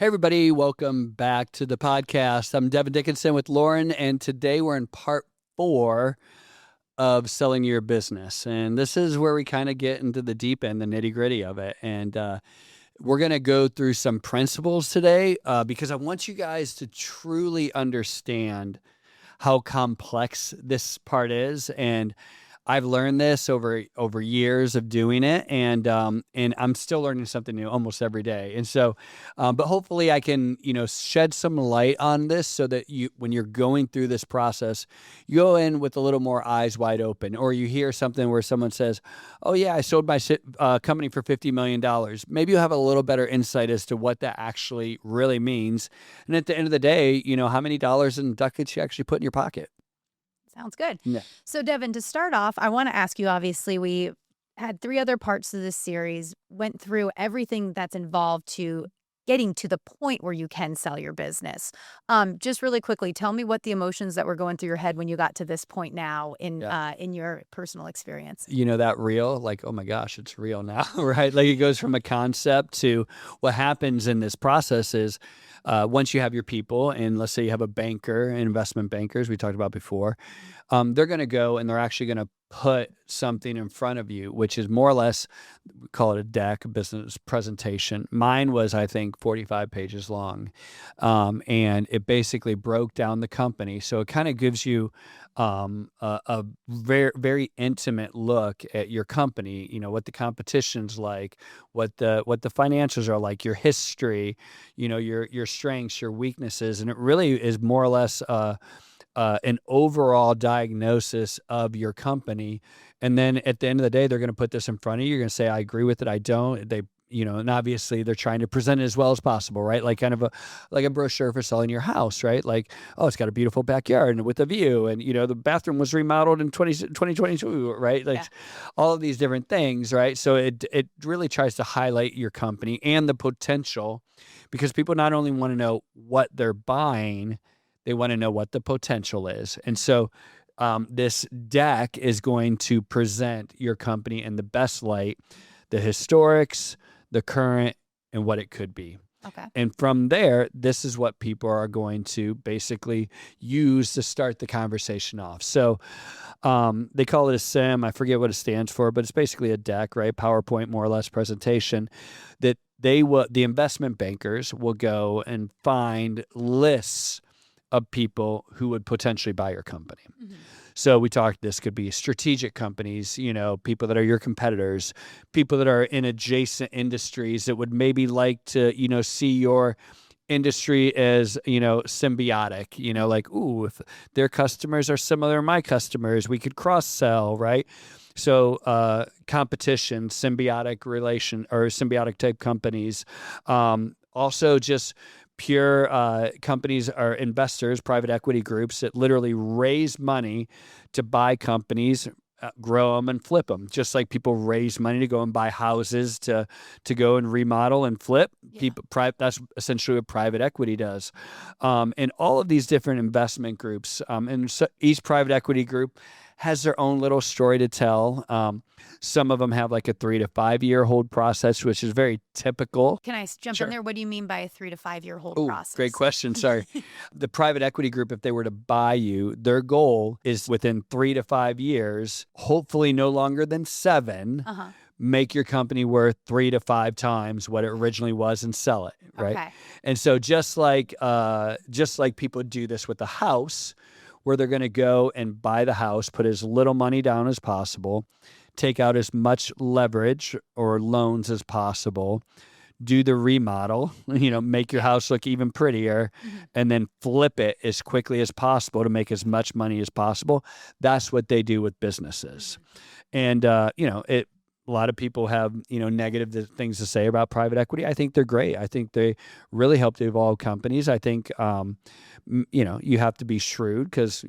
Hey, everybody. Welcome back to the podcast. I'm Devin Dickinson with Lauren, and today we're in part 4 of selling your business. And this is where we kind of get into the deep end, the nitty gritty of it. And we're going to go through some principles today because I want you guys to truly understand how complex this part is. And I've learned this over years of doing it, and I'm still learning something new almost every day. And so, but hopefully I can, shed some light on this so that when you're going through this process, you go in with a little more eyes wide open, or you hear something where someone says, "Oh yeah, I sold my company for $50 million." Maybe you'll have a little better insight as to what that actually really means. And at the end of the day, how many dollars in ducats you actually put in your pocket. Sounds good. Yeah. So, Devin, to start off, I want to ask you, obviously, we had 3 other parts of this series, went through everything that's involved to getting to the point where you can sell your business. Just really quickly, tell me what the emotions that were going through your head when you got to this point now in your personal experience. That real, like, oh my gosh, it's real now, right? Like it goes from a concept to what happens in this process is once you have your people, and let's say you have a banker, investment bankers we talked about before, they're going to go and they're actually going to put something in front of you, which is more or less, we call it a deck, a business presentation. Mine was, I think, 45 pages long. And it basically broke down the company. So it kind of gives you a very, very intimate look at your company, what the competition's like, what the financials are like, your history, your strengths, your weaknesses. And it really is more or less an overall diagnosis of your company. And then at the end of the day, they're going to put this in front of you. You're going to say, I agree with it. I don't. And obviously they're trying to present it as well as possible, right? Like kind of like a brochure for selling your house, right? Like, oh, it's got a beautiful backyard and with a view, and the bathroom was remodeled in 2022, right? Like all of these different things, right? So it really tries to highlight your company and the potential, because people not only want to know what they're buying, they want to know what the potential is. And so this deck is going to present your company in the best light, the historics, the current, and what it could be. Okay. And from there, this is what people are going to basically use to start the conversation off. So they call it a SIM. I forget what it stands for, but it's basically a deck, right? PowerPoint, more or less, presentation that the investment bankers will go and find lists of people who would potentially buy your company. Mm-hmm. So we talked, this could be strategic companies, people that are your competitors, people that are in adjacent industries that would maybe like to, see your industry as, symbiotic, like, ooh, if their customers are similar to my customers, we could cross-sell, right? So competition, symbiotic relation, or symbiotic type companies. Also just pure companies are investors, private equity groups that literally raise money to buy companies, grow them and flip them, just like people raise money to go and buy houses to go and remodel and flip. Yeah. That's essentially what private equity does. And all of these different investment groups, and so each private equity group has their own little story to tell. Some of them have like a 3 to 5 year hold process, which is very typical. Can I jump in there? What do you mean by a 3 to 5 year hold process? Great question. Sorry. The private equity group, if they were to buy you, their goal is within 3 to 5 years, hopefully no longer than 7, make your company worth 3 to 5 times what it originally was and sell it. Right. Okay. And so just like people do this with the house, where they're going to go and buy the house, put as little money down as possible, take out as much leverage or loans as possible, do the remodel, make your house look even prettier, and then flip it as quickly as possible to make as much money as possible. That's what they do with businesses. And, a lot of people have, negative things to say about private equity. I think they're great. I think they really help to evolve companies. I think, you have to be shrewd because,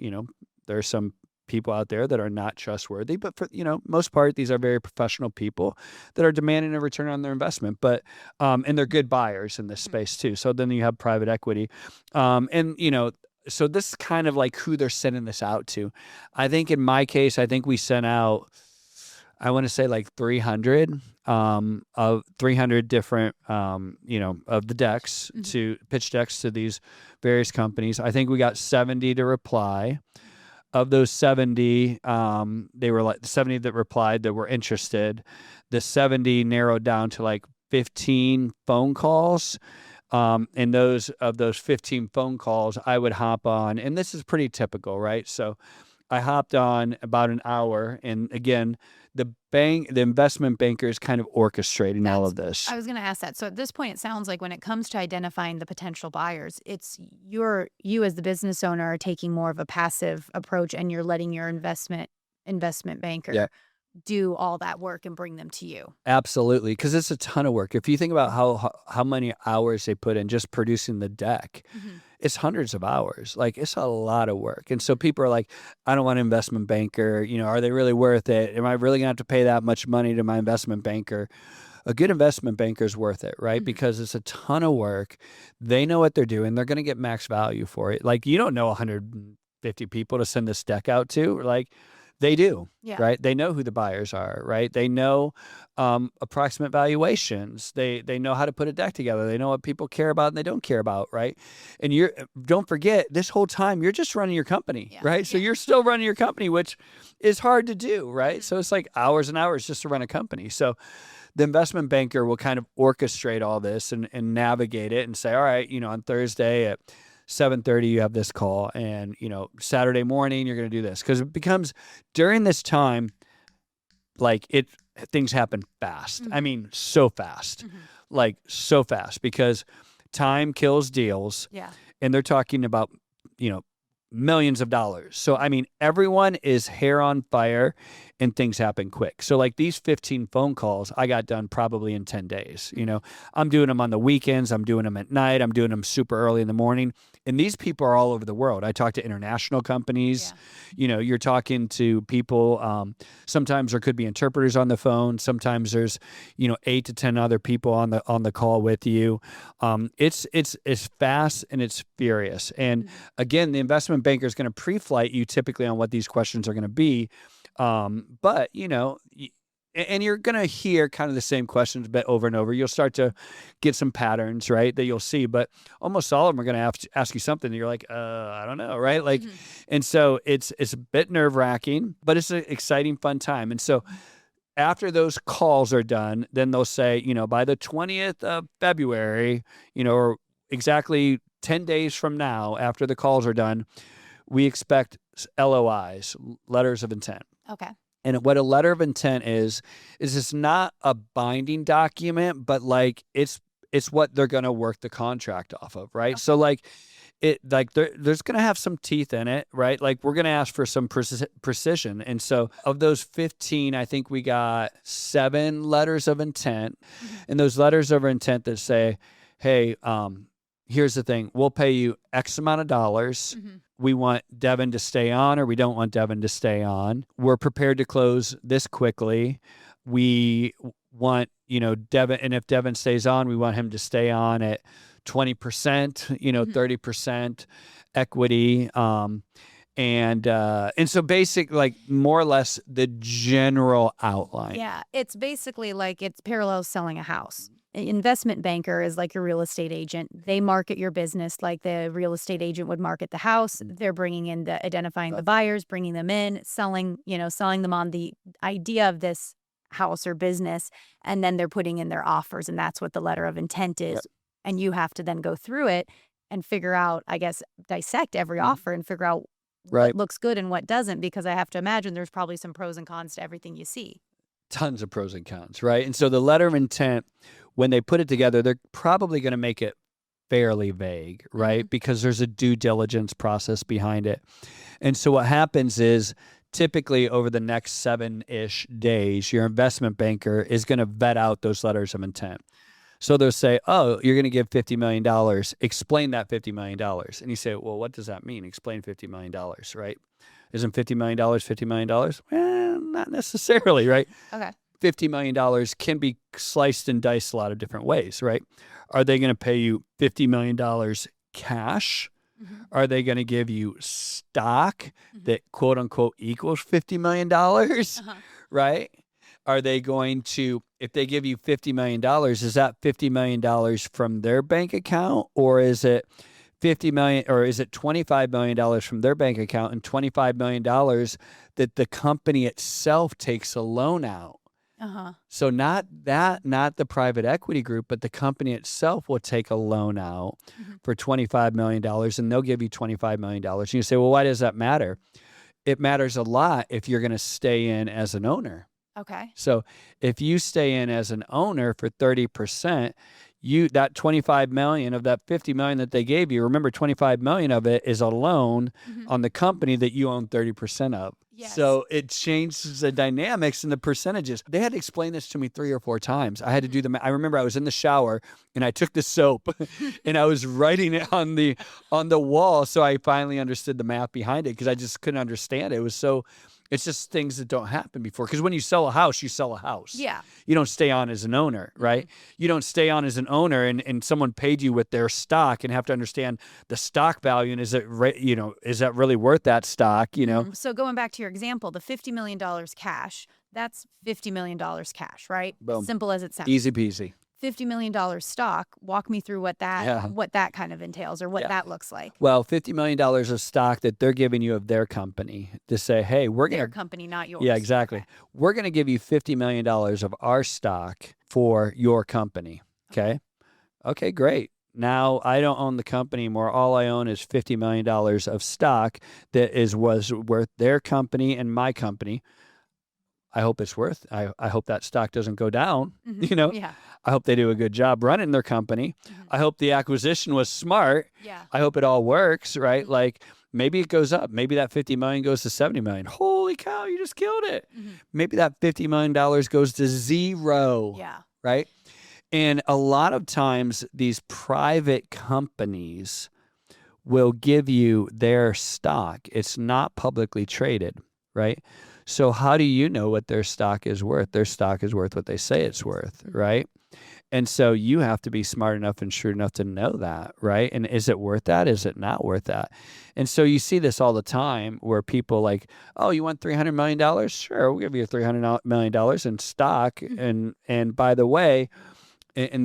there are some people out there that are not trustworthy, but for, most part, these are very professional people that are demanding a return on their investment, but, and they're good buyers in this space too. So then you have private equity, so this is kind of like who they're sending this out to. I think in my case, we sent out, I want to say like 300 of 300 different, of the decks to pitch decks to these various companies. I think we got 70 to reply. Of those 70, they were like the 70 that replied that were interested. The 70 narrowed down to like 15 phone calls. And those 15 phone calls, I would hop on, and this is pretty typical, right? So I hopped on about an hour, and again, the investment banker is kind of orchestrating all of this. I was going to ask that. So at this point, it sounds like when it comes to identifying the potential buyers, it's you as the business owner are taking more of a passive approach, and you're letting your investment banker do all that work and bring them to you. Absolutely, because it's a ton of work. If you think about how many hours they put in just producing the deck, it's hundreds of hours. Like, it's a lot of work. And so people are like, I don't want an investment banker. Are they really worth it? Am I really going to have to pay that much money to my investment banker? A good investment banker is worth it, right? Because it's a ton of work. They know what they're doing. They're going to get max value for it. Like, you don't know 150 people to send this deck out to. Like, they do, right? They know who the buyers are, right? They know approximate valuations. They know how to put a deck together. They know what people care about and they don't care about, right? And don't forget, this whole time, you're just running your company, right? So you're still running your company, which is hard to do, right? So it's like hours and hours just to run a company. So the investment banker will kind of orchestrate all this and navigate it and say, all right, on Thursday at 7:30 you have this call, and Saturday morning you're going to do this, because it becomes during this time, like, things happen fast. I mean, so fast, like so fast, because time kills deals. And they're talking about millions of dollars. So I mean, everyone is hair on fire, and things happen quick. So like these 15 phone calls I got done probably in 10 days. I'm doing them on the weekends, I'm doing them at night, I'm doing them super early in the morning. And these people are all over the world. I talk to international companies. You're talking to people. Sometimes there could be interpreters on the phone. Sometimes there's 8 to 10 other people on the call with you. It's fast and it's furious. And again, the investment banker is going to pre-flight you typically on what these questions are going to be. But and you're going to hear kind of the same questions a bit over and over. You'll start to get some patterns, right, that you'll see. But almost all of them are going to ask you something that you're like, I don't know, right? Like, and so it's a bit nerve-wracking, but it's an exciting, fun time. And so after those calls are done, then they'll say, by the 20th of February, or exactly 10 days from now, after the calls are done, we expect LOIs, letters of intent. Okay. And what a letter of intent is it's not a binding document, but like it's what they're going to work the contract off of, right? Okay. So like there's going to have some teeth in it, right? Like we're going to ask for some precision. And so of those 15, I think we got 7 letters of intent. And those letters of intent that say, hey, here's the thing, we'll pay you X amount of dollars. We want Devin to stay on, or we don't want Devin to stay on. We're prepared to close this quickly. We want, Devin, and if Devin stays on, we want him to stay on at 20%, 30% equity. And so basically, like, more or less the general outline. Yeah, it's basically like it's parallel selling a house. An investment banker is like your real estate agent. They market your business like the real estate agent would market the house. They're bringing in identifying the buyers, bringing them in, selling them on the idea of this house or business, and then they're putting in their offers, and that's what the letter of intent is. Yep. And you have to then go through it and figure out, I guess, dissect every offer and figure out what looks good and what doesn't, because I have to imagine there's probably some pros and cons to everything you see. Tons of pros and cons, right? And so the letter of intent, when they put it together, they're probably going to make it fairly vague, right? Because there's a due diligence process behind it. And so what happens is typically over the next 7-ish days, your investment banker is going to vet out those letters of intent. So they'll say, oh, you're going to give $50 million. Explain that $50 million. And you say, well, what does that mean? Explain $50 million, right? Isn't $50 million $50 million? Well, not necessarily, right? Okay. $50 million can be sliced and diced a lot of different ways, right? Are they going to pay you $50 million cash? Are they going to give you stock that quote unquote equals $50 million, right? Are they going to, if they give you $50 million, is that $50 million from their bank account, or is it $50 million, or is it $25 million from their bank account and $25 million that the company itself takes a loan out? So not the private equity group, but the company itself will take a loan out for $25 million, and they'll give you $25 million. And you say, well, why does that matter? It matters a lot if you're going to stay in as an owner. Okay. So if you stay in as an owner for 30%, that 25 million of that 50 million that they gave you, remember 25 million of it is a loan on the company that you own 30% of. Yes. So it changes the dynamics and the percentages. They had to explain this to me 3 or 4 times. I had to do I remember I was in the shower and I took the soap and I was writing it on the wall. So I finally understood the math behind it, because I just couldn't understand it. It's just things that don't happen before. Because when you sell a house, you sell a house. Yeah. You don't stay on as an owner, right? You don't stay on as an owner and someone paid you with their stock and have to understand the stock value, and is that really worth that stock, So going back to your example, the $50 million cash, that's $50 million cash, right? Boom. Simple as it sounds. Easy peasy. $50 million stock. Walk me through what that kind of entails, or what that looks like. Well, $50 million of stock that they're giving you of their company to say, hey, we're going to... Their company, not yours. Yeah, exactly. Okay. We're going to give you $50 million of our stock for your company. Okay? Okay, great. Now I don't own the company anymore. All I own is $50 million of stock that was worth their company and my company. I hope it's worth. I hope that stock doesn't go down. Yeah. I hope they do a good job running their company. I hope the acquisition was smart. Yeah. I hope it all works, right? Like maybe it goes up. Maybe that 50 million goes to 70 million. Holy cow, you just killed it. Maybe that $50 million goes to zero. Yeah. Right? And a lot of times these private companies will give you their stock. It's not publicly traded, right? So how do you know what their stock is worth? Their stock is worth what they say it's worth, right? And so you have to be smart enough and shrewd enough to know that, right? And is it worth that? Is it not worth that? And so you see this all the time where people like, oh, you want $300 million? Sure, we'll give you $300 million in stock. And by the way,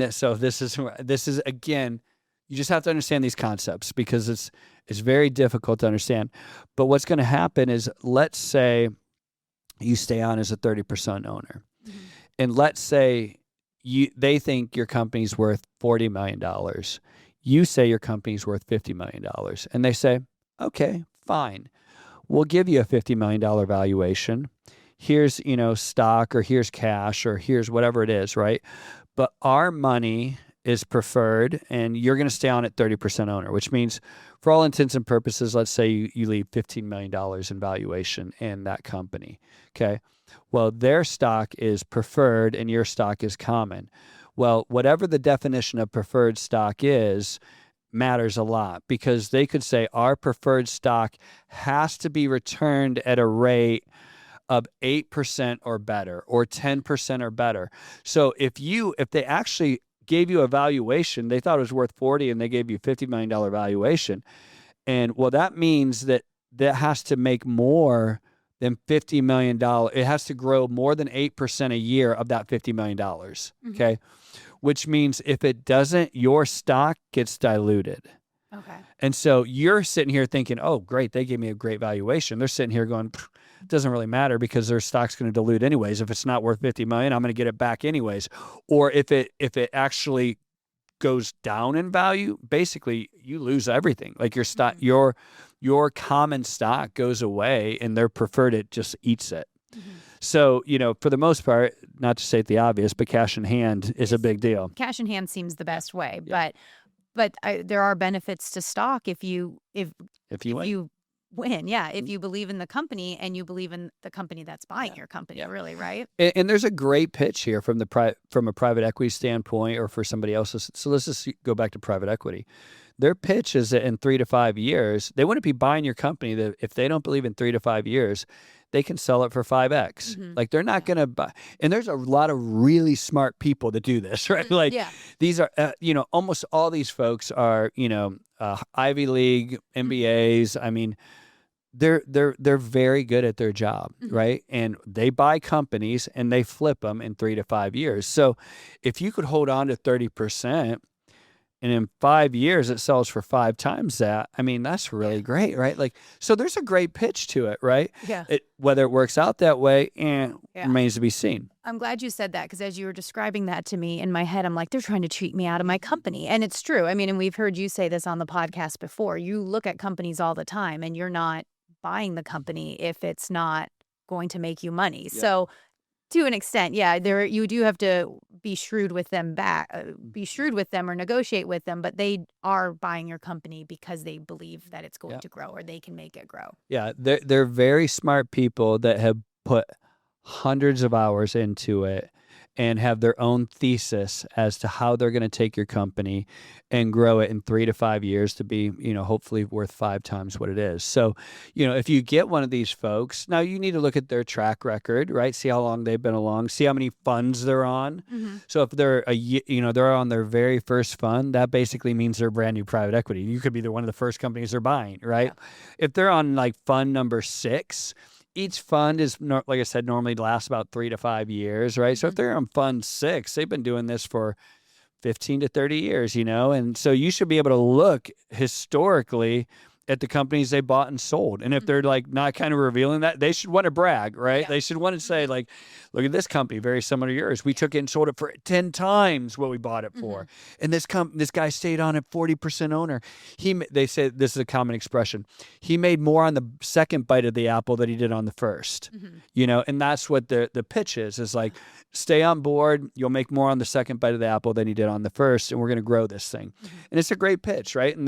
so this is again, you just have to understand these concepts, because it's very difficult to understand. But what's going to happen is, let's say you stay on as a 30% owner, and let's say they think your company's worth $40 million. You say your company's worth $50 million, and they say, okay, fine, we'll give you a $50 million valuation. Here's stock, or here's cash, or here's whatever it is, right? But our money is preferred, and you're going to stay on at 30% owner, which means, for all intents and purposes, let's say you leave $15 million in valuation in that company. Okay. Well, their stock is preferred and your stock is common. Well, whatever the definition of preferred stock is matters a lot, because they could say our preferred stock has to be returned at a rate of 8% or better, or 10% or better. So if they actually gave you a valuation, they thought it was worth 40 and they gave you $50 million valuation. And well, that means that has to make more than $50 million. It has to grow more than 8% a year of that $50 million. Okay. Which means if it doesn't, your stock gets diluted. Okay. And so you're sitting here thinking, oh, great, they gave me a great valuation. They're sitting here going, it doesn't really matter, because their stock's going to dilute anyways. If it's not worth 50 million, I'm going to get it back anyways. Or if it actually goes down in value, basically you lose everything. Like your stock, your common stock goes away, and their preferred, it just eats it. So, for the most part, not to say the obvious, but cash in hand is a big deal. Cash in hand seems the best way, but there are benefits to stock if you win. Yeah. If you believe in the company and you believe in the company that's buying your company, really, right? And there's a great pitch here from a private equity standpoint, or for somebody else's. So let's just go back to private equity. Their pitch is that in 3 to 5 years, they wouldn't be buying your company. That if they don't believe in 3 to 5 years, they can sell it for 5x. Like they're not going to buy. And there's a lot of really smart people that do this, right? Like these are, almost all these folks are, Ivy League, MBAs. I mean, they're very good at their job, right? And they buy companies and they flip them in 3 to 5 years. So if you could hold on to 30%, and in 5 years it sells for 5 times that, I mean, that's really great, right? Like, so there's a great pitch to it, right? Yeah. Whether it works out that way remains to be seen. I'm glad you said that, because as you were describing that to me in my head, I'm like, they're trying to cheat me out of my company. And it's true. I mean, and we've heard you say this on the podcast before. You look at companies all the time and you're not buying the company if it's not going to make you money. Yeah. So to an extent, you do have to be shrewd with them or negotiate with them, but they are buying your company because they believe that it's going to grow or they can make it grow. Yeah, they're very smart people that have put hundreds of hours into it and have their own thesis as to how they're going to take your company and grow it in 3 to 5 years to be, hopefully worth 5 times what it is. So, if you get one of these folks, now you need to look at their track record, right? See how long they've been along, see how many funds they're on. So if they're they're on their very first fund, that basically means they're brand new private equity. You could be one of the first companies they're buying, right? Yeah. If they're on like fund number 6, each fund is, like I said, normally lasts about 3 to 5 years, right? So if they're on fund 6, they've been doing this for 15 to 30 years, and so you should be able to look historically at the companies they bought and sold. And if they're like not kind of revealing that, they should want to brag, right? Yeah. They should want to say like, look at this company, very similar to yours. We took it and sold it for 10 times what we bought it for. And this guy stayed on at 40% owner. They say this is a common expression. He made more on the second bite of the apple than he did on the first, and that's what the pitch is like, stay on board. You'll make more on the second bite of the apple than you did on the first. And we're going to grow this thing. And it's a great pitch, right? And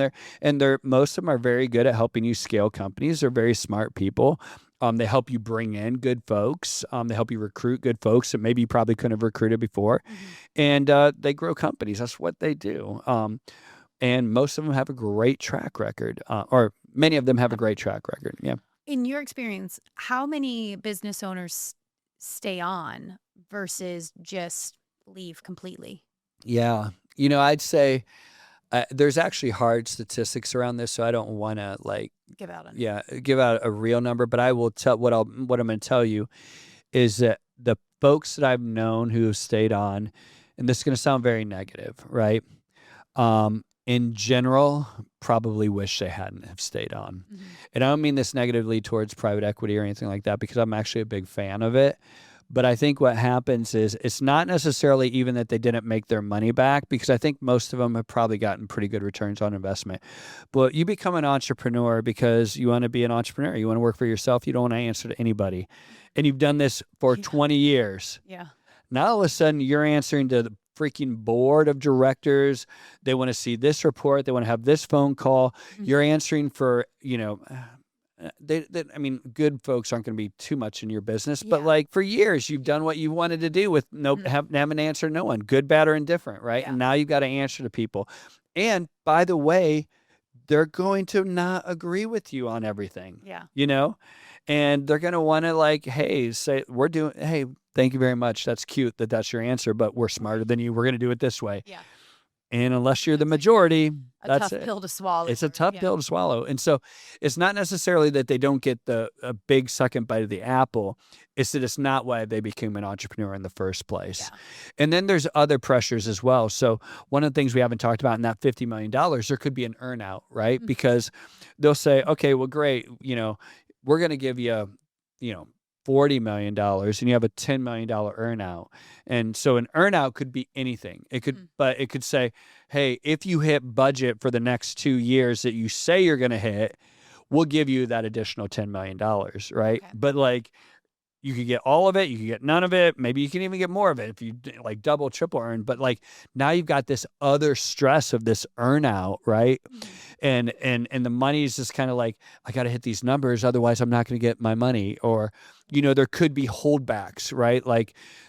they're most of them are very good at helping you scale companies. They're very smart people. They help you bring in good folks. They help you recruit good folks that maybe you probably couldn't have recruited before. And they grow companies. That's what they do. And most of them have a great track record, or many of them have a great track record. Yeah. In your experience, how many business owners stay on versus just leave completely? Yeah. I'd say there's actually hard statistics around this, so I don't want to give out a real number. But I will tell what I'm going to tell you is that the folks that I've known who have stayed on, and this is going to sound very negative, right? In general, probably wish they hadn't have stayed on. And I don't mean this negatively towards private equity or anything like that, because I'm actually a big fan of it. But I think what happens is it's not necessarily even that they didn't make their money back, because I think most of them have probably gotten pretty good returns on investment. But you become an entrepreneur because you want to be an entrepreneur. You want to work for yourself. You don't want to answer to anybody. And you've done this for 20 years. Yeah. Now all of a sudden you're answering to the freaking board of directors. They want to see this report. They want to have this phone call. You're answering for, good folks aren't going to be too much in your business, but like for years, you've done what you wanted to do with haven't answered no one, good, bad, or indifferent, right? Yeah. And now you've got to answer to people. And by the way, they're going to not agree with you on everything. Yeah. And they're going to want to hey, thank you very much. That's cute that's your answer, but we're smarter than you. We're going to do it this way. Yeah. And unless you're the majority, that's tough pill to swallow. It's a tough pill to swallow. And so it's not necessarily that they don't get a big second bite of the apple. It's that it's not why they became an entrepreneur in the first place. Yeah. And then there's other pressures as well. So one of the things we haven't talked about in that $50 million, there could be an earnout, right? Because they'll say, okay, well, great. We're going to give you, $40 million and you have a $10 million earnout. And so an earnout could be anything. It could, but it could say, hey, if you hit budget for the next 2 years that you say you're going to hit, we'll give you that additional $10 million. Right. Okay. But you could get all of it. You could get none of it. Maybe you can even get more of it if you double, triple earn. But now you've got this other stress of this earnout, right? And the money is just kind of I got to hit these numbers, otherwise I'm not going to get my money. Or, there could be holdbacks, right?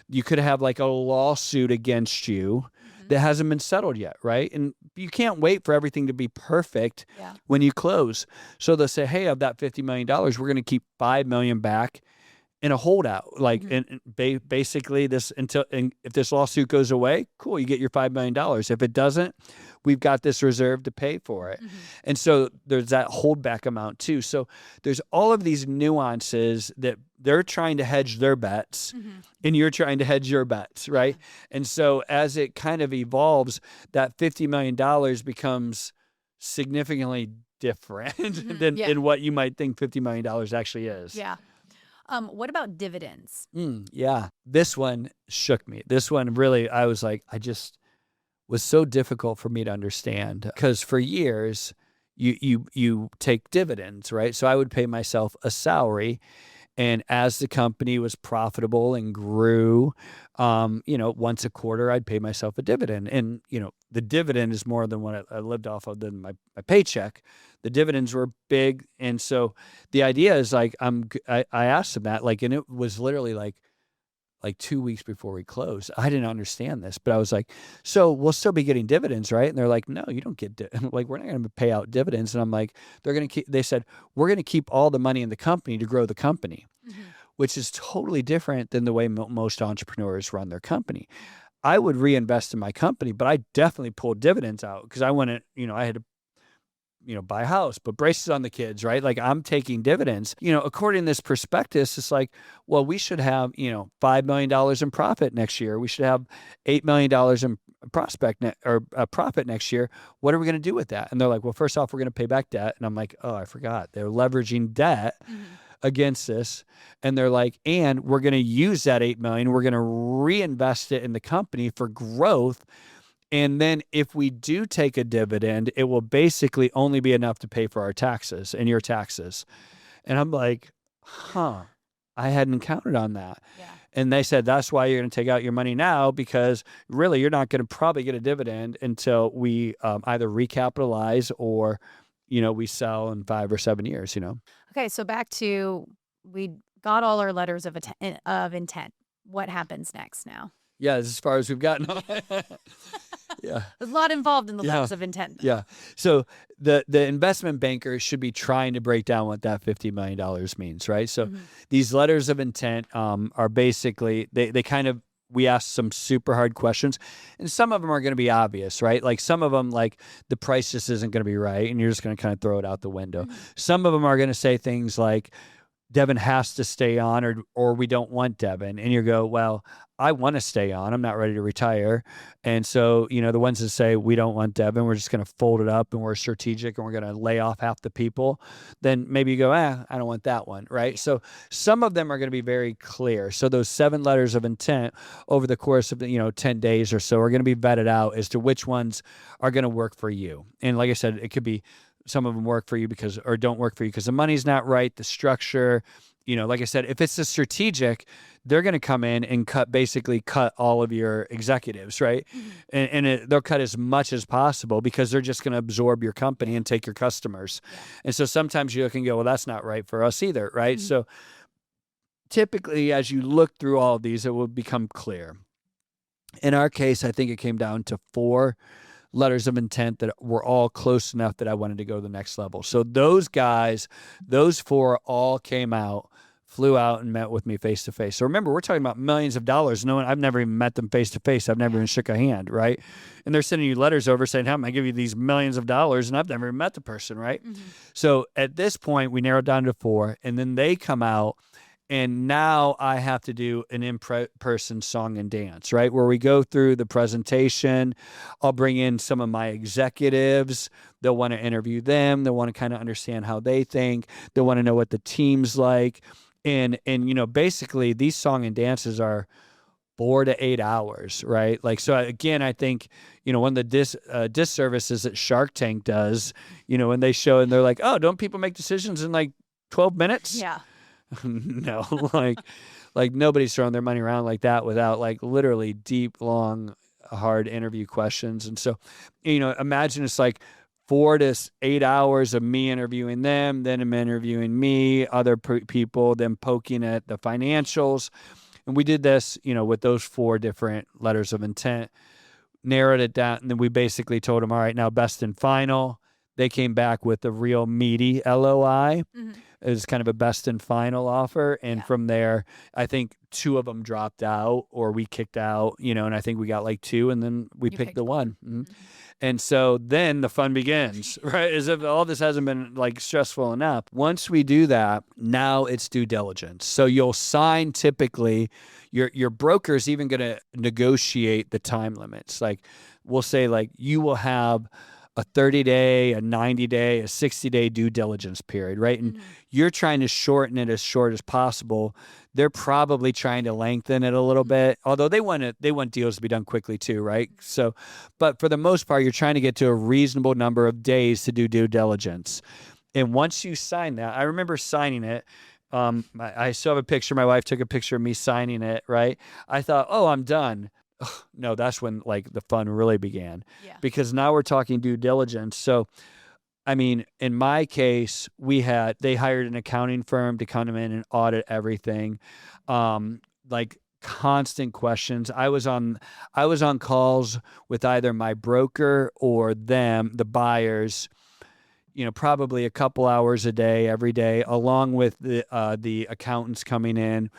You could have a lawsuit against you that hasn't been settled yet, right? And you can't wait for everything to be perfect when you close. So they'll say, hey, of that $50 million, we're going to keep $5 million back. in a holdout. Like, basically this and if this lawsuit goes away, cool, you get your $5 million. If it doesn't, we've got this reserve to pay for it. And so there's that holdback amount too. So there's all of these nuances that they're trying to hedge their bets and you're trying to hedge your bets, right? And so as it kind of evolves, that $50 million becomes significantly different than what you might think $50 million actually is. Yeah. What about dividends? Yeah. This one shook me. This one really, I was like, was so difficult for me to understand because for years you take dividends, right? So I would pay myself a salary, and as the company was profitable and grew, once a quarter I'd pay myself a dividend, and the dividend is more than what I lived off of than my paycheck. The dividends were big, and so the idea is like I asked them that, like, and it was literally like 2 weeks before we closed. I didn't understand this, but I was like, so we'll still be getting dividends, right? And they're like, no, you don't get like, we're not going to pay out dividends. And I'm like, they said, we're going to keep all the money in the company to grow the company, which is totally different than the way most entrepreneurs run their company. I would reinvest in my company, but I definitely pulled dividends out because I wanted, I had to, buy a house, put braces on the kids, right? Like, I'm taking dividends. According to this prospectus, it's like, well, we should have, $5 million in profit next year. We should have $8 million in profit next year. What are we going to do with that? And they're like, well, first off, we're going to pay back debt. And I'm like, oh, I forgot. They're leveraging debt against this. And they're like, and we're going to use that $8 million. We're going to reinvest it in the company for growth. And then if we do take a dividend, it will basically only be enough to pay for our taxes and your taxes. And I'm like, I hadn't counted on that. Yeah. And they said, that's why you're going to take out your money now, because really you're not going to probably get a dividend until we either recapitalize or, we sell in 5 or 7 years, Okay, so back to, we got all our letters of intent. What happens next now? Yeah, as far as we've gotten. Yeah. There's a lot involved in the letters of intent. Yeah. So the investment bankers should be trying to break down what that $50 million means, right? So these letters of intent are basically, we ask some super hard questions, and some of them are going to be obvious, right? Like, some of them, like, the price just isn't going to be right, and you're just going to kind of throw it out the window. Some of them are going to say things like, Devin has to stay on, or we don't want Devin. And you go, well, I want to stay on. I'm not ready to retire. And so, the ones that say we don't want Devin, we're just going to fold it up and we're strategic and we're going to lay off half the people. Then maybe you go, I don't want that one, right? So some of them are going to be very clear. So those 7 letters of intent over the course of 10 days or so are going to be vetted out as to which ones are going to work for you. And like I said, it could be some of them work for you or don't work for you because the money's not right, the structure, like I said, if it's a strategic, they're going to come in and cut all of your executives, right? And they'll cut as much as possible because they're just going to absorb your company and take your customers. Yeah. And so sometimes you can go, well, that's not right for us either, right? So typically, as you look through all of these, it will become clear. In our case, I think it came down to 4 letters of intent that were all close enough that I wanted to go to the next level. So those 4 all came out, flew out and met with me face to face. So remember, we're talking about millions of dollars. I've never even met them face to face. I've never even shook a hand, right? And they're sending you letters over saying, how am I give you these millions of dollars? And I've never even met the person, right? So at this point, we narrowed down to 4, and then they come out. And now I have to do an in-person song and dance, right? Where we go through the presentation. I'll bring in some of my executives. They'll want to interview them. They'll want to kind of understand how they think. They'll want to know what the team's like. And basically these song and dances are 4 to 8 hours, right? Like, so again, I think, one of the disservices that Shark Tank does, when they show and they're like, oh, don't people make decisions in like 12 minutes? Yeah. No, like nobody's throwing their money around like that without like literally deep, long, hard interview questions. And so, imagine it's like 4 to 8 hours of me interviewing them, then I'm interviewing me, other people, then poking at the financials. And we did this, with those 4 different letters of intent, narrowed it down. And then we basically told them, all right, now best and final. They came back with a real meaty LOI. It was kind of a best and final offer. And from there, I think 2 of them dropped out or we kicked out, and I think we got like 2 and then we picked the one. And so then the fun begins, right? As if all this hasn't been like stressful enough. Once we do that, now it's due diligence. So you'll sign typically, your broker's even going to negotiate the time limits. Like we'll say like you will have a 30-day, a 90-day, a 60-day due diligence period, right? And you're trying to shorten it as short as possible. They're probably trying to lengthen it a little bit, although they want deals to be done quickly too, right? So, but for the most part, you're trying to get to a reasonable number of days to do due diligence. And once you sign that, I remember signing it. I still have a picture. My wife took a picture of me signing it, right? I thought, oh, I'm done. No, that's when like the fun really began, because now we're talking due diligence. So, I mean, in my case, they hired an accounting firm to come in and audit everything. Like constant questions. I was on calls with either my broker or them, the buyers, probably a couple hours a day, every day, along with the accountants coming in.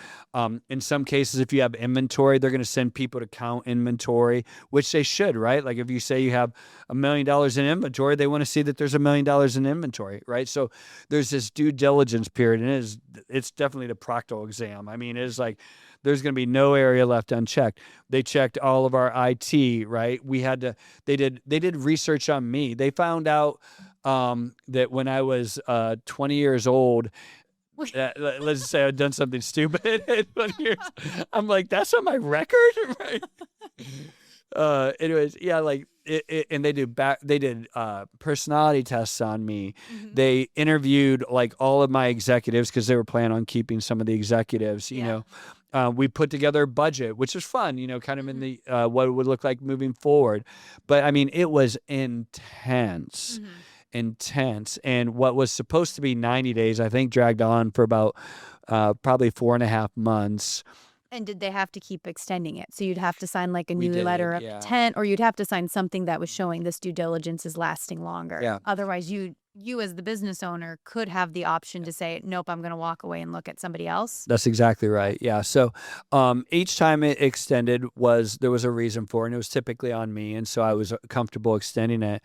In some cases, if you have inventory, they're going to send people to count inventory, which they should, right? Like if you say you have $1 million in inventory, they want to see that there's $1 million in inventory, right? So there's this due diligence period, and it's definitely the proctoral exam. I mean, it's like there's going to be no area left unchecked. They checked all of our IT, right? They did research on me. They found out that when I was 20 years old, let's just say I'd done something stupid at 20 years. I'm like, that's on my record, right? Anyways, yeah, like and they did personality tests on me. They interviewed like all of my executives because they were planning on keeping some of the executives. You know, we put together a budget, which was fun. Kind of in the what it would look like moving forward. But I mean, it was intense. And what was supposed to be 90 days, I think dragged on for about probably 4.5 months. And did they have to keep extending it? So you'd have to sign like a new letter of intent, or you'd have to sign something that was showing this due diligence is lasting longer. Yeah. Otherwise, you as the business owner could have the option to say, nope, I'm going to walk away and look at somebody else. That's exactly right. Yeah. So each time it extended there was a reason for it, and it was typically on me. And so I was comfortable extending it.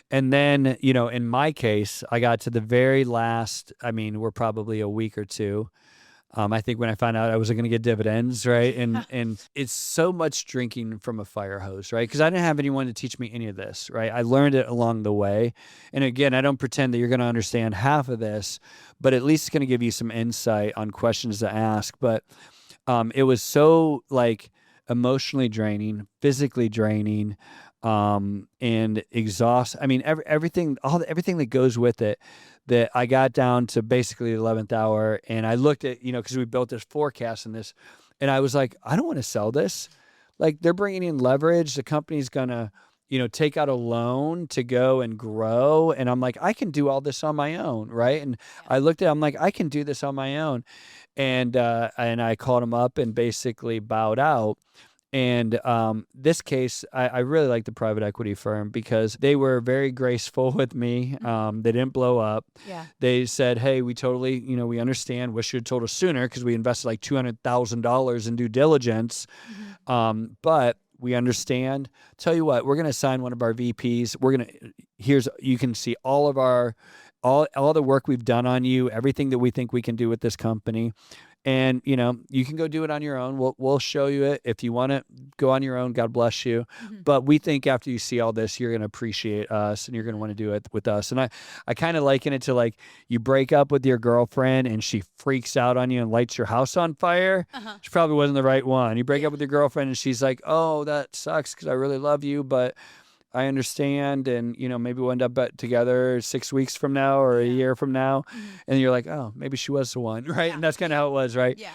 And then, in my case, I got to the very last, we're probably a week or two. I think when I found out I wasn't going to get dividends, right? And it's so much drinking from a fire hose, right? Because I didn't have anyone to teach me any of this, right? I learned it along the way. And again, I don't pretend that you're going to understand half of this, but at least it's going to give you some insight on questions to ask. But it was so like emotionally draining, physically draining, and exhaust. Everything that goes with it, that I got down to basically the 11th hour, and I looked at, because we built this forecast and this, and I was like, I don't want to sell this. Like, they're bringing in leverage. The company's gonna, take out a loan to go and grow. And I'm like, I can do all this on my own, right? And I looked at it, I'm like, I can do this on my own. And I called him up and basically bowed out. And this case, I really like the private equity firm because they were very graceful with me. They didn't blow up. Yeah. They said, hey, we totally, we understand. Wish you had told us sooner because we invested like $200,000 in due diligence. But we understand. Tell you what, we're going to assign one of our VPs. You can see all of all the work we've done on you, everything that we think we can do with this company. And, you can go do it on your own. We'll show you it. If you want to go on your own, God bless you. But we think after you see all this, you're going to appreciate us and you're going to want to do it with us. And I kind of liken it to like you break up with your girlfriend and she freaks out on you and lights your house on fire. She probably wasn't the right one. You break up with your girlfriend and she's like, oh, that sucks because I really love you, but I understand, and maybe we'll end up together 6 weeks from now or a year from now, and you're like, oh, maybe she was the one, right? And that's kind of how it was, right? Yeah.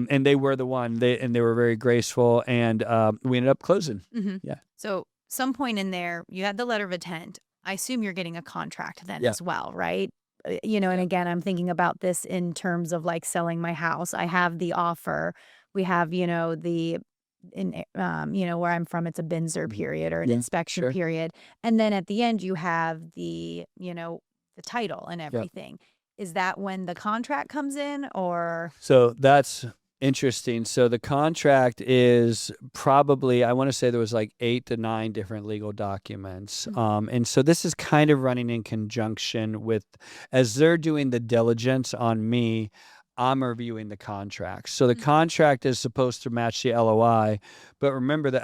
And they were the one. They were very graceful, and we ended up closing. Yeah. So some point in there, you had the letter of intent. I assume you're getting a contract then as well, right? And again, I'm thinking about this in terms of like selling my house. I have the offer. We have, where I'm from, it's a Binzer period or an inspection period. And then at the end, you have the, the title and everything. is that when the contract comes in, or? So that's interesting. So the contract is probably, I want to say there was like 8 to 9 different legal documents. And so this is kind of running in conjunction with, as they're doing the diligence on me, I'm reviewing the contract. So the contract is supposed to match the LOI, but remember the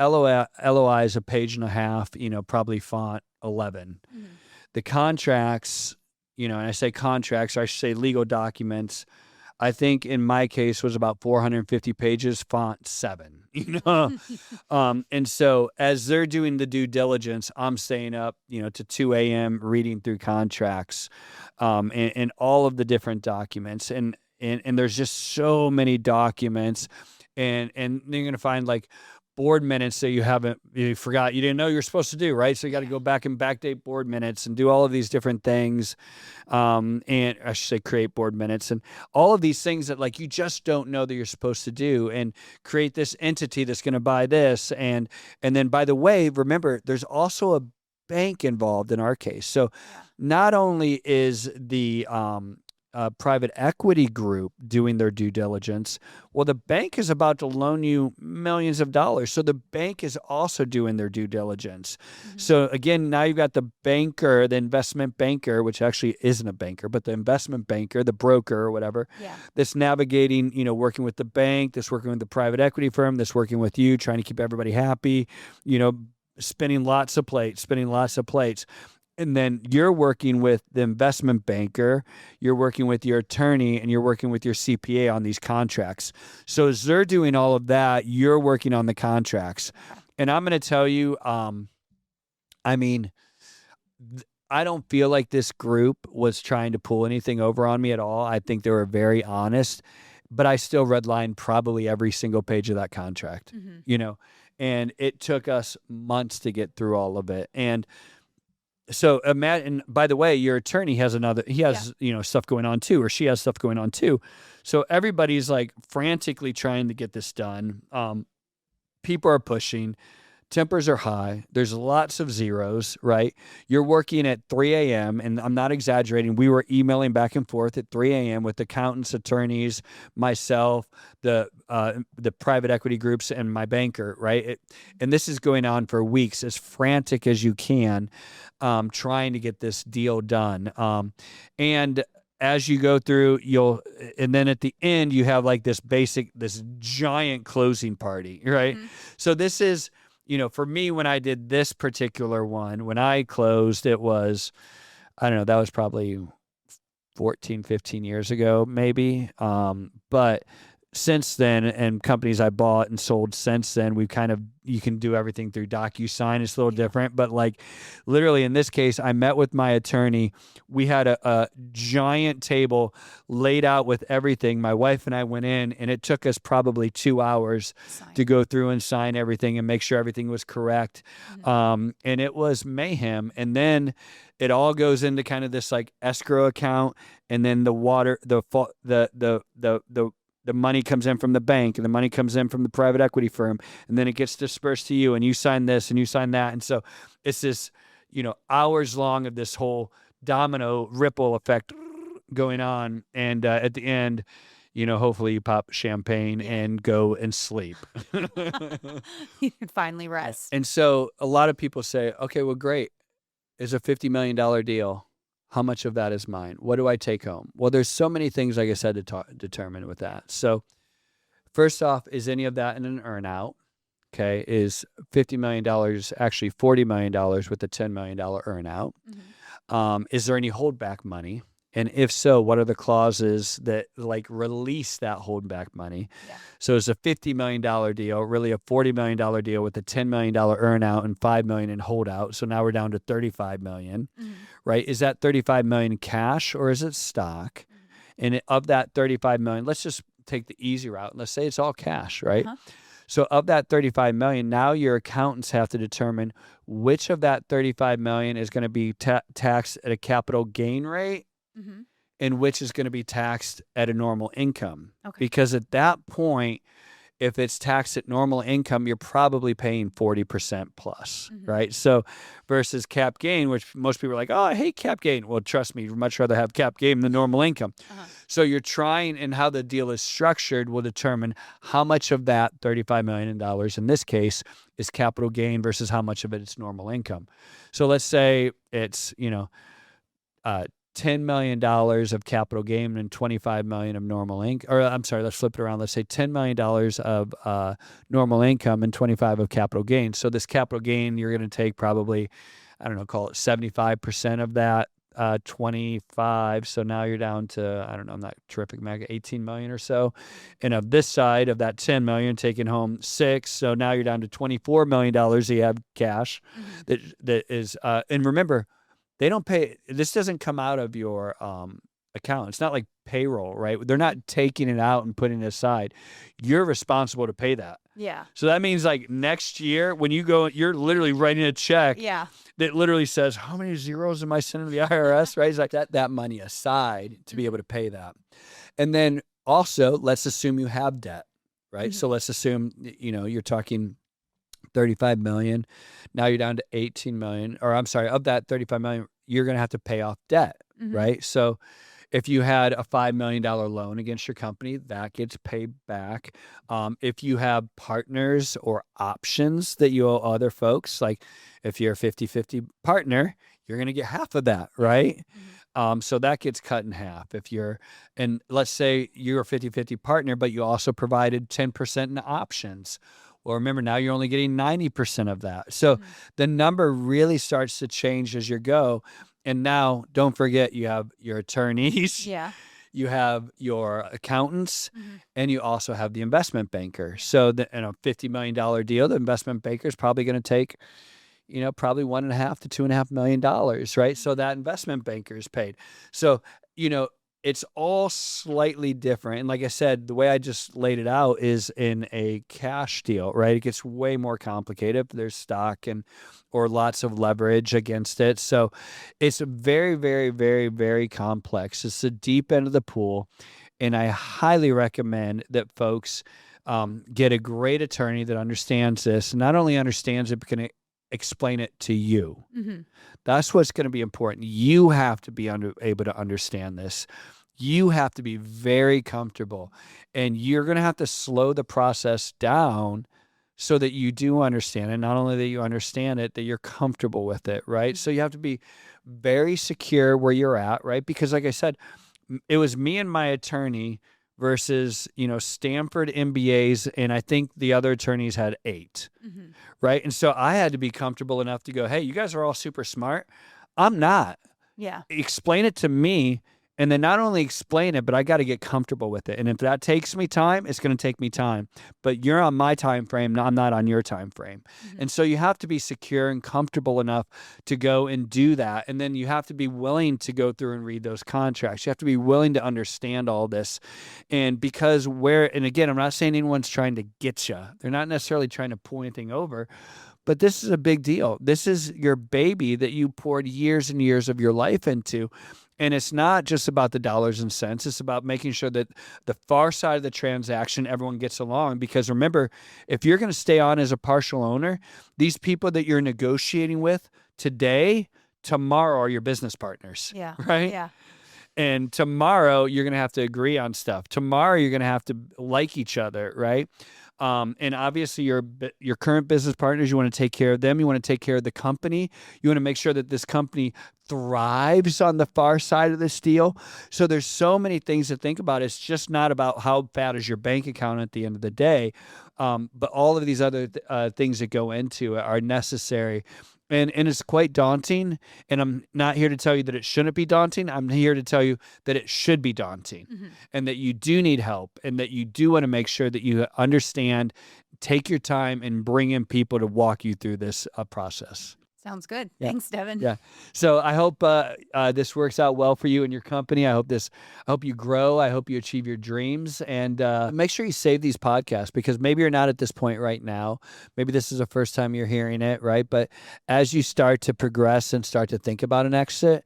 LOI is a page and a half, probably font 11. The contracts, and I say contracts, or I should say legal documents, I think in my case was about 450 pages, font 7, and so as they're doing the due diligence, I'm staying up, to 2 a.m. reading through contracts, and all of the different documents. And there's just so many documents, and you're going to find like board minutes that you forgot, you didn't know you're supposed to do, right? So you got to go back and backdate board minutes and do all of these different things. And I should say create board minutes and all of these things that like you just don't know that you're supposed to do, and create this entity that's going to buy this. And then, by the way, remember, there's also a bank involved in our case. So not only is the private equity group doing their due diligence, well, the bank is about to loan you millions of dollars. So the bank is also doing their due diligence. So again, now you've got the banker, the investment banker, which actually isn't a banker, but the investment banker, the broker or whatever, that's navigating, working with the bank, that's working with the private equity firm, that's working with you, trying to keep everybody happy, spinning lots of plates. And then you're working with the investment banker, you're working with your attorney, and you're working with your CPA on these contracts. So as they're doing all of that, you're working on the contracts. And I'm going to tell you, I don't feel like this group was trying to pull anything over on me at all. I think they were very honest, but I still redlined probably every single page of that contract, and it took us months to get through all of it. And so imagine, by the way, your attorney has stuff going on too, or she has stuff going on too. So everybody's like frantically trying to get this done. People are pushing. Tempers are high. There's lots of zeros, right? You're working at 3 a.m., and I'm not exaggerating. We were emailing back and forth at 3 a.m. with accountants, attorneys, myself, the private equity groups, and my banker, right? And this is going on for weeks, as frantic as you can, trying to get this deal done. And as you go through, and then at the end, you have like this giant closing party, right? So this is, for me, when I did this particular one, when I closed, it was, I don't know, that was probably 14, 15 years ago, maybe. But since then, and companies I bought and sold since then, you can do everything through DocuSign. It's a little different, but like literally in this case, I met with my attorney. We had a giant table laid out with everything. My wife and I went in, and it took us probably 2 hours to go through and sign everything and make sure everything was correct. And it was mayhem. And then it all goes into kind of this like escrow account, and then the money comes in from the bank, and the money comes in from the private equity firm, and then it gets dispersed to you, and you sign this and you sign that. And so it's this, hours long of this whole domino ripple effect going on. And at the end, hopefully you pop champagne and go and sleep. You can finally rest. And so a lot of people say, okay, well, great. It's a $50 million deal. How much of that is mine? What do I take home? Well, there's so many things, like I said, to determine with that. So first off, is any of that in an earnout? Okay. Is $50 million actually $40 million with a $10 million earnout? Is there any holdback money? And if so, what are the clauses that like release that holdback money? So it's a $50 million deal, really a $40 million deal with a $10 million earnout and $5 million in holdout. So now we're down to $35 million, right? Is that $35 million cash or is it stock? And of that $35 million, let's just take the easy route. Let's say it's all cash, right? So of that $35 million, now your accountants have to determine which of that $35 million is going to be taxed at a capital gain rate, and which is going to be taxed at a normal income. Because at that point, if it's taxed at normal income, you're probably paying 40% plus, right? So versus cap gain, which most people are like, oh, I hate cap gain. Well, trust me, you'd much rather have cap gain than normal income. So you're trying, and how the deal is structured will determine how much of that $35 million in this case is capital gain versus how much of it is normal income. So let's say it's, $10 million of capital gain and $25 million of normal income. Or I'm sorry, let's flip it around. Let's say $10 million of normal income and 25 of capital gain. So this capital gain, you're going to take probably, I don't know, call it 75% of that, 25. So now you're down to, I don't know, I'm not terrific, 18 million or so. And of this side of that 10 million, taking home 6. So now you're down to $24 million that you have cash that is, and remember, they don't pay. This doesn't come out of your account. It's not like payroll, right? They're not taking it out and putting it aside. You're responsible to pay that. Yeah. So that means like next year when you go, you're literally writing a check that literally says, how many zeros am I sending to the IRS, right? It's like that money aside to be able to pay that. And then also, let's assume you have debt, right? So let's assume, you're talking 35 million. Now you're down to 18 million, or I'm sorry, of that 35 million, you're going to have to pay off debt, right? So if you had a $5 million loan against your company, that gets paid back. If you have partners or options that you owe other folks, like if you're a 50-50 partner, you're going to get half of that, right? So that gets cut in half. And let's say you're a 50-50 partner, but you also provided 10% in options. Well, remember, now you're only getting 90% of that. So the number really starts to change as you go. And now, don't forget, you have your attorneys, you have your accountants, and you also have the investment banker. So in a $50 million deal, the investment banker is probably going to take, probably $1.5 to $2.5 million, right? So that investment banker is paid. So, it's all slightly different. And like I said, the way I just laid it out is in a cash deal, right? It gets way more complicated. There's stock or lots of leverage against it. So it's very, very, very, very complex. It's the deep end of the pool. And I highly recommend that folks get a great attorney that understands this, and not only understands it, but can explain it to you. That's what's going to be important. You have to be able to understand this. You have to be very comfortable, and you're going to have to slow the process down so that you do understand it. Not only that you understand it, that you're comfortable with it, right? So you have to be very secure where you're at, right? Because like I said, it was me and my attorney versus, Stanford MBAs, and I think the other attorneys had 8, right? And so I had to be comfortable enough to go, hey, you guys are all super smart. I'm not. Yeah. Explain it to me, and then not only explain it, but I got to get comfortable with it. And if that takes me time, it's going to take me time. But you're on my time frame, I'm not on your time frame. And so you have to be secure and comfortable enough to go and do that. And then you have to be willing to go through and read those contracts. You have to be willing to understand all this. And and again, I'm not saying anyone's trying to get you. They're not necessarily trying to pull anything over. But this is a big deal. This is your baby that you poured years and years of your life into. And it's not just about the dollars and cents. It's about making sure that the far side of the transaction, everyone gets along. Because remember, if you're going to stay on as a partial owner, these people that you're negotiating with today, tomorrow are your business partners. Yeah. Right? Yeah. And tomorrow you're going to have to agree on stuff. Tomorrow you're going to have to like each other, right? And obviously your current business partners, you want to take care of them. You want to take care of the company. You want to make sure that this company thrives on the far side of this deal. So there's so many things to think about. It's just not about how bad is your bank account at the end of the day. But all of these other things that go into it are necessary. And it's quite daunting, and I'm not here to tell you that it shouldn't be daunting. I'm here to tell you that it should be daunting, and that you do need help, and that you do want to make sure that you understand, take your time, and bring in people to walk you through this process. Sounds good. Yeah. Thanks, Devin. Yeah. So I hope this works out well for you and your company. I hope you grow. I hope you achieve your dreams. And make sure you save these podcasts, because maybe you're not at this point right now. Maybe this is the first time you're hearing it, right? But as you start to progress and start to think about an exit,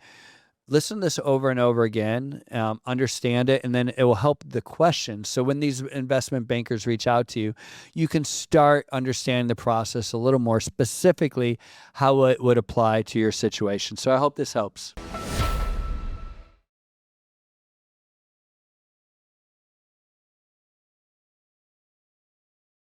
listen to this over and over again, understand it, and then it will help the questions. So when these investment bankers reach out to you, you can start understanding the process a little more specifically, how it would apply to your situation. So I hope this helps.